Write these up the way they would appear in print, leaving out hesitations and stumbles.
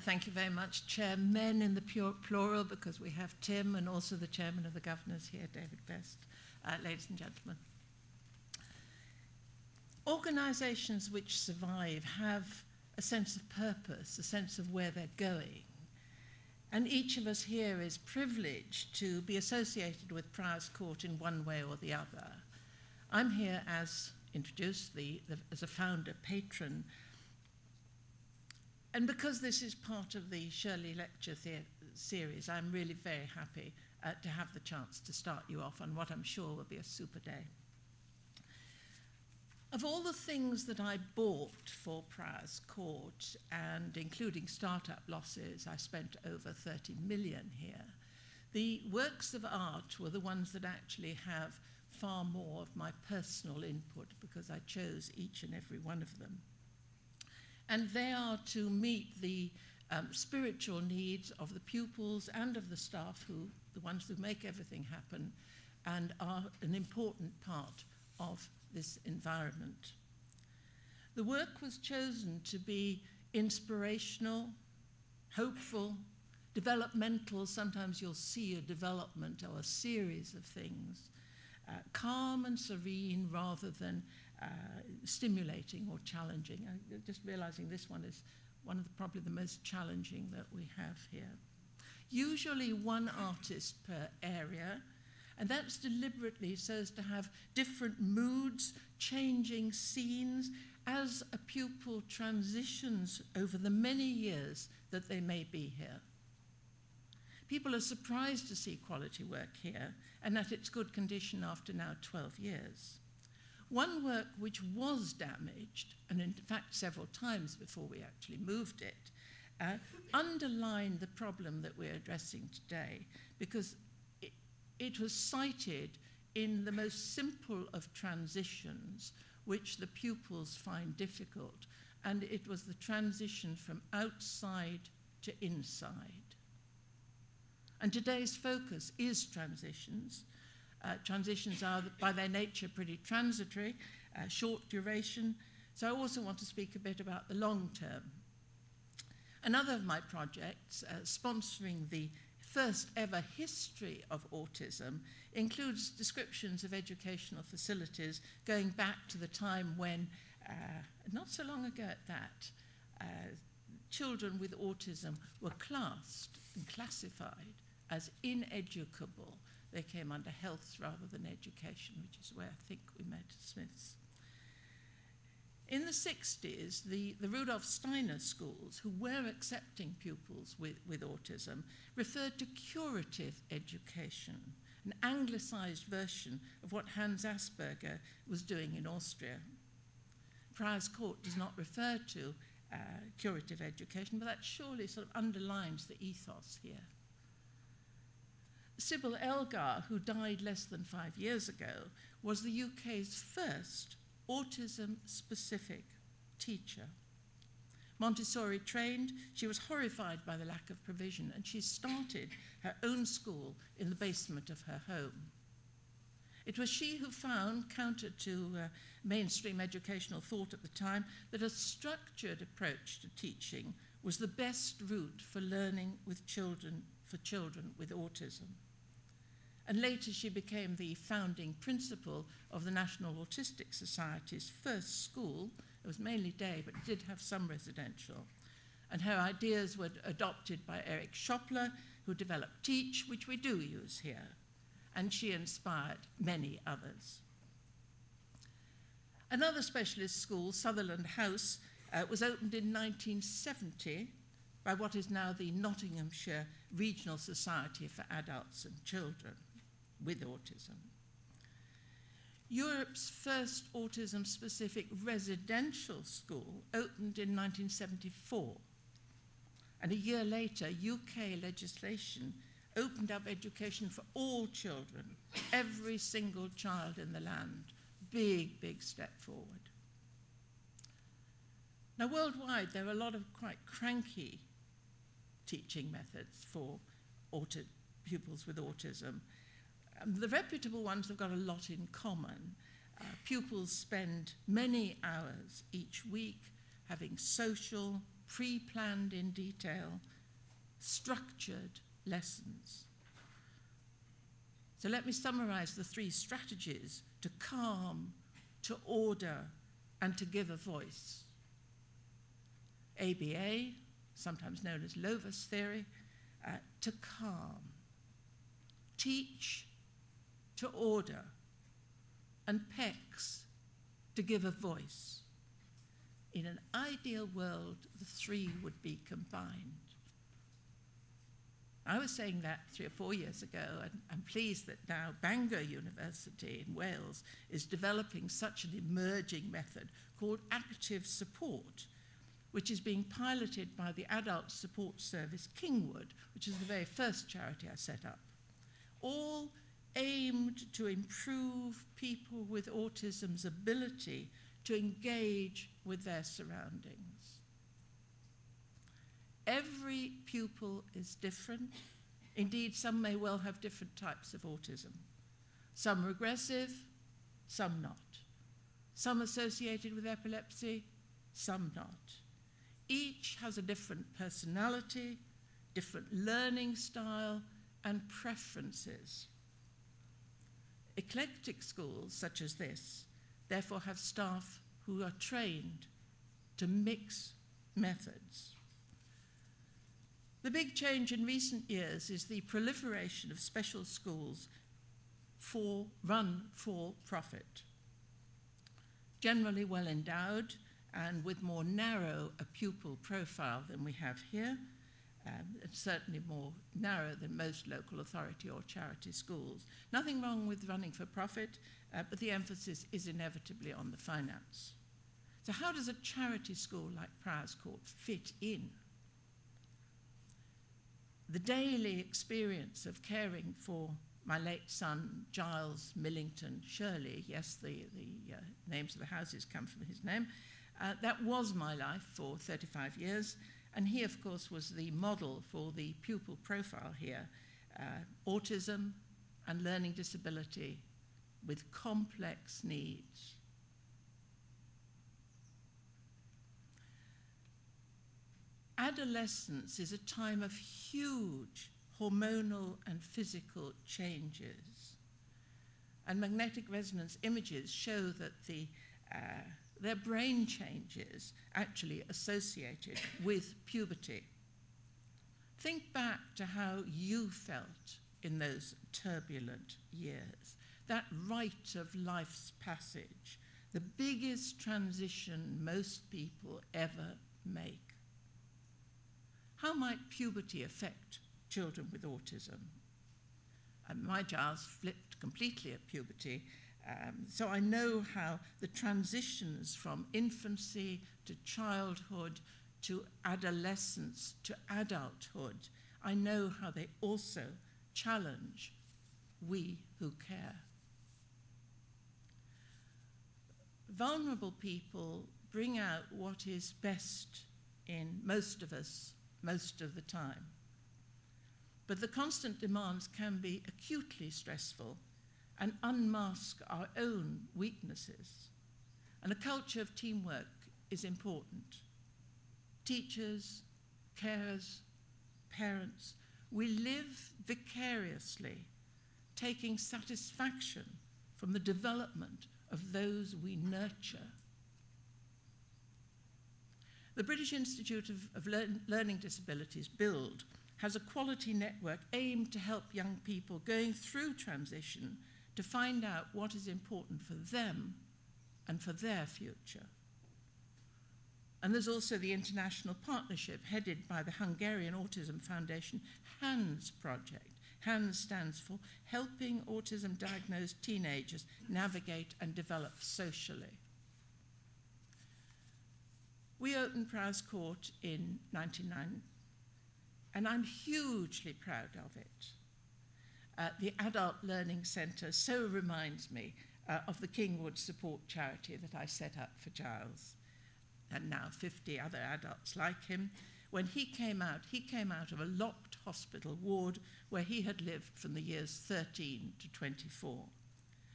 Thank you very much, Chairmen in the plural, because we have Tim and also the Chairman of the Governors here, David Best. Ladies and gentlemen. Organisations which survive have a sense of purpose, a sense of where they're going. And each of us here is privileged to be associated with Prior's Court in one way or the other. I'm here as introduced, as a founder patron. And because this is part of the Shirley Lecture series, I'm really very happy to have the chance to start you off on what I'm sure will be a super day. Of all the things that I bought for Prior's Court, and including startup losses, I spent over 30 million here. The works of art were the ones that actually have far more of my personal input, because I chose each and every one of them. And they are to meet the spiritual needs of the pupils and of the staff, the ones who make everything happen, and are an important part of this environment. The work was chosen to be inspirational, hopeful, developmental. Sometimes you'll see a development or a series of things, calm and serene rather than stimulating or challenging. Just realizing this one is one of probably the most challenging that we have here. Usually one artist per area, and that's deliberately so as to have different moods, changing scenes as a pupil transitions over the many years that they may be here. People are surprised to see quality work here and that it's good condition after now 12 years. One work which was damaged, and in fact several times before we actually moved it, underlined the problem that we're addressing today, because it was cited in the most simple of transitions which the pupils find difficult, and it was the transition from outside to inside. And today's focus is transitions. Transitions are, by their nature, pretty transitory, short duration. So I also want to speak a bit about the long term. Another of my projects, sponsoring the first ever history of autism, includes descriptions of educational facilities going back to the time when, not so long ago at that, children with autism were classed and classified as ineducable. They came under health rather than education, which is where I think we met Smiths. In the 60s, the Rudolf Steiner schools, who were accepting pupils with autism, referred to curative education, an anglicized version of what Hans Asperger was doing in Austria. Prior's Court does not refer to curative education, but that surely sort of underlines the ethos here. Sybil Elgar, who died less than 5 years ago, was the UK's first autism-specific teacher. Montessori trained, she was horrified by the lack of provision, and she started her own school in the basement of her home. It was she who found, counter to mainstream educational thought at the time, that a structured approach to teaching was the best route for learning with children, for children with autism. And later she became the founding principal of the National Autistic Society's first school. It was mainly day, but it did have some residential. And her ideas were adopted by Eric Schopler, who developed Teach, which we do use here. And she inspired many others. Another specialist school, Sutherland House, was opened in 1970 by what is now the Nottinghamshire Regional Society for Adults and Children with Autism. Europe's first autism-specific residential school opened in 1974. And a year later, UK legislation opened up education for all children, every single child in the land. Big, big step forward. Now, worldwide, there are a lot of quite cranky teaching methods for pupils with autism. The reputable ones have got a lot in common. Pupils spend many hours each week having social, pre-planned in detail, structured lessons. So let me summarize the 3 strategies to calm, to order, and to give a voice. ABA, sometimes known as Lova's theory, to calm. Teach, to order. And PECS, to give a voice. In an ideal world, the 3 would be combined. I was saying that 3 or 4 years ago, and I'm pleased that now Bangor University in Wales is developing such an emerging method called active support, which is being piloted by the adult support service Kingwood, which is the very first charity I set up, all aimed to improve people with autism's ability to engage with their surroundings. Every pupil is different. Indeed, some may well have different types of autism. Some regressive, some not. Some associated with epilepsy, some not. Each has a different personality, different learning style, and preferences. Eclectic schools such as this therefore have staff who are trained to mix methods. The big change in recent years is the proliferation of special schools run for profit, generally well endowed and with more narrow a pupil profile than we have here, and certainly more narrow than most local authority or charity schools. Nothing wrong with running for profit, but the emphasis is inevitably on the finance. So how does a charity school like Prior's Court fit in? The daily experience of caring for my late son, Giles Millington Shirley, yes, the names of the houses come from his name, that was my life for 35 years, and he, of course, was the model for the pupil profile here, autism and learning disability with complex needs. Adolescence is a time of huge hormonal and physical changes. And magnetic resonance images show that their brain changes actually associated with puberty. Think back to how you felt in those turbulent years, that rite of life's passage, the biggest transition most people ever make. How might puberty affect children with autism? My Giles flipped completely at puberty, so I know how the transitions from infancy to childhood to adolescence to adulthood, I know how they also challenge we who care. Vulnerable people bring out what is best in most of us most of the time. But the constant demands can be acutely stressful and unmask our own weaknesses. And a culture of teamwork is important. Teachers, carers, parents, we live vicariously, taking satisfaction from the development of those we nurture. The British Institute of Learning Disabilities, BUILD, has a quality network aimed to help young people going through transition to find out what is important for them and for their future. And there's also the international partnership headed by the Hungarian Autism Foundation HANDS project. HANDS stands for Helping Autism Diagnosed Teenagers Navigate and Develop Socially. We opened Prior's Court in 1999, and I'm hugely proud of it. The Adult Learning Centre so reminds me of the Kingwood Support Charity that I set up for Giles, and now 50 other adults like him. When he came out of a locked hospital ward where he had lived from the years 13 to 24.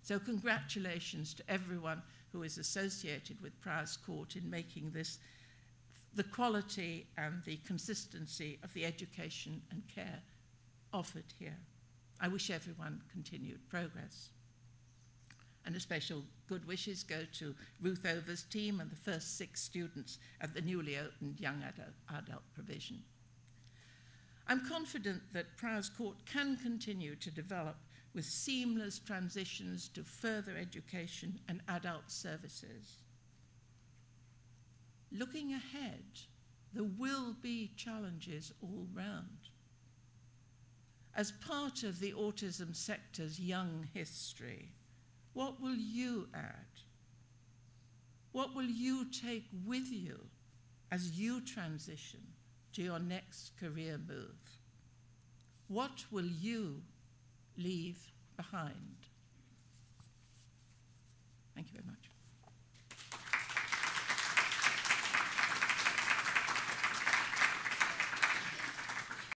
So congratulations to everyone who is associated with Prior's Court in making this the quality and the consistency of the education and care offered here. I wish everyone continued progress. And a special good wishes go to Ruth Over's team and the first 6 students at the newly opened young adult provision. I'm confident that Prowse Court can continue to develop with seamless transitions to further education and adult services. Looking ahead, there will be challenges all round. As part of the autism sector's young history, what will you add? What will you take with you as you transition to your next career move? What will you leave behind? Thank you very much.